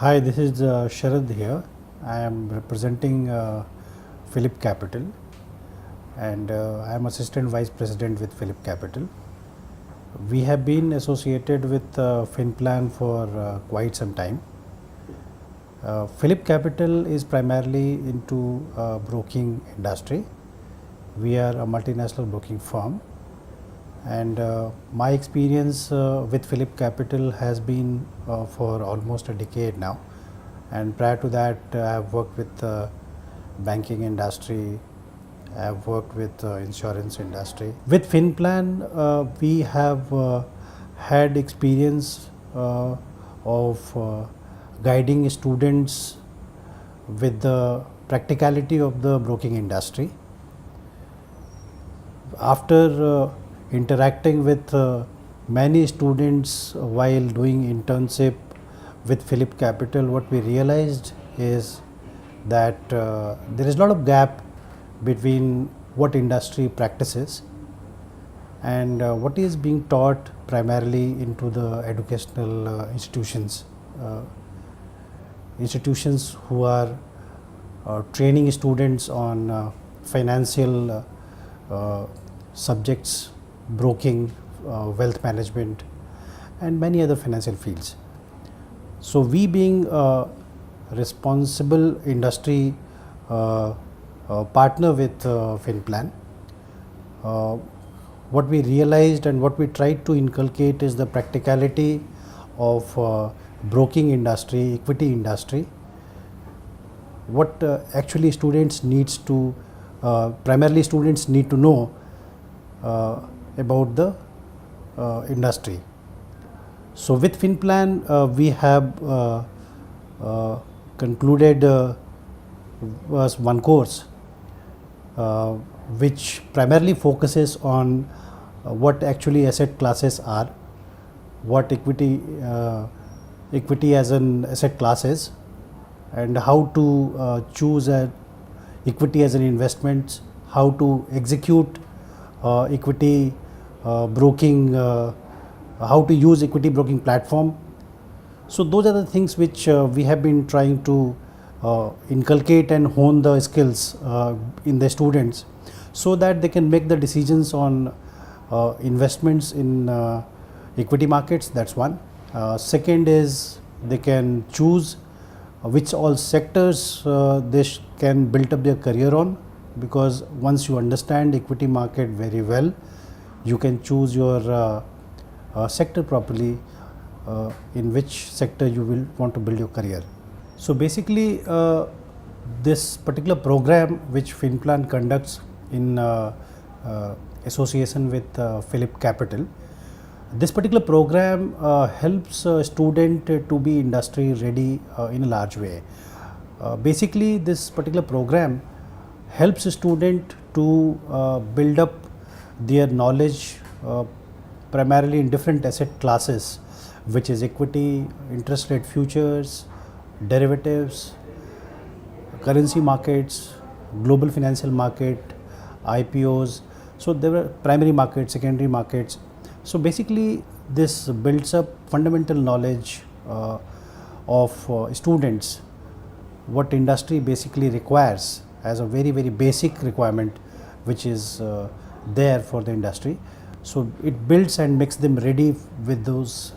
Hi, this is Sharad here. I am representing Phillip Capital, and I am Assistant Vice President with Phillip Capital. We have been associated with FinPlan for quite some time. Phillip Capital is primarily into broking industry. We are a multinational broking firm, and my experience with Phillip Capital has been for almost a decade now. And prior to that, I have worked with banking industry. I have worked with insurance industry. With FinPlan, we have had experience of guiding students with the practicality of the broking industry. After interacting with many students while doing internship with Phillip Capital, what we realized is that there is a lot of gap between what industry practices and what is being taught primarily into the educational institutions. Institutions who are training students on financial subjects, broking, wealth management, and many other financial fields. So we being a responsible industry partner with FinPlan, what we realized and what we tried to inculcate is the practicality of broking industry, equity industry. What actually students needs to, primarily students need to know about the industry. So with FinPlan, we have concluded was one course which primarily focuses on what actually asset classes are, what equity as an asset class is, and how to choose equity as an investment, how to execute equity broking, how to use equity broking platform. So those are the things which we have been trying to inculcate and hone the skills in the students so that they can make the decisions on investments in equity markets. That's one. Second is they can choose which all sectors they can build up their career on, because once you understand equity market very well, you can choose your sector properly, in which sector you will want to build your career. So basically this particular program which FinPlan conducts in association with Phillip Capital, this particular program helps a student to be industry ready in a large way. Basically this particular program helps a student to build up their knowledge primarily in different asset classes, which is equity, interest rate futures, derivatives, currency markets, global financial market, IPOs. So there were primary markets, secondary markets. So basically this builds up fundamental knowledge of students, what industry basically requires as a very basic requirement which is there for the industry. So it builds and makes them ready with those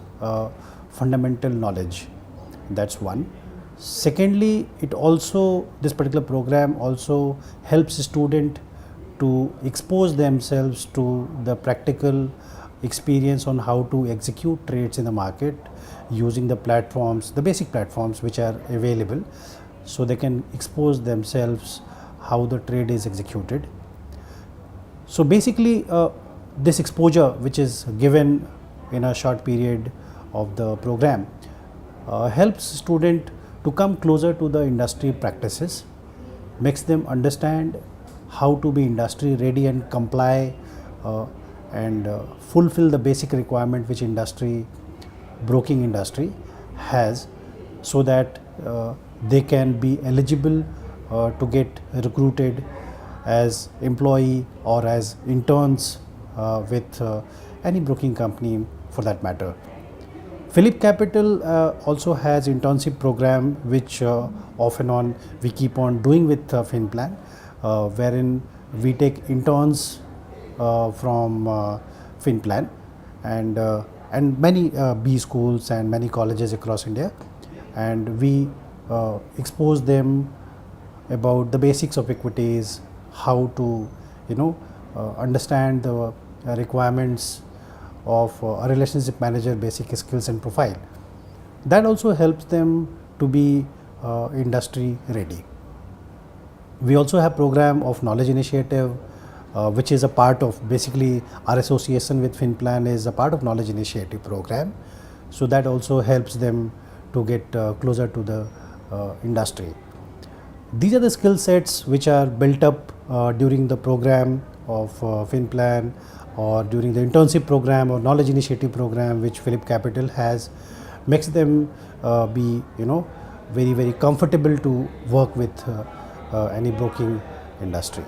fundamental knowledge. That's one. Secondly, this particular program also helps a student to expose themselves to the practical experience on how to execute trades in the market using the platforms, the basic platforms which are available, so they can expose themselves how the trade is executed. So basically this exposure which is given in a short period of the program helps student to come closer to the industry practices, makes them understand how to be industry ready and comply and fulfill the basic requirement which broking industry has, so that they can be eligible to get recruited as employee or as interns with any broking company for that matter. Philip Capital also has internship program which off and on we keep on doing with FinPlan, wherein we take interns from FinPlan and many B schools and many colleges across India, and we expose them about the basics of equities, how to understand the requirements of a relationship manager, basic skills and profile. That also helps them to be industry ready. We also have program of knowledge initiative, which is a part of basically our association with FinPlan is a part of knowledge initiative program. So that also helps them to get closer to the industry. These are the skill sets which are built up during the program of FinPlan or during the internship program or knowledge initiative program which Philip Capital has, makes them be very comfortable to work with any broking industry.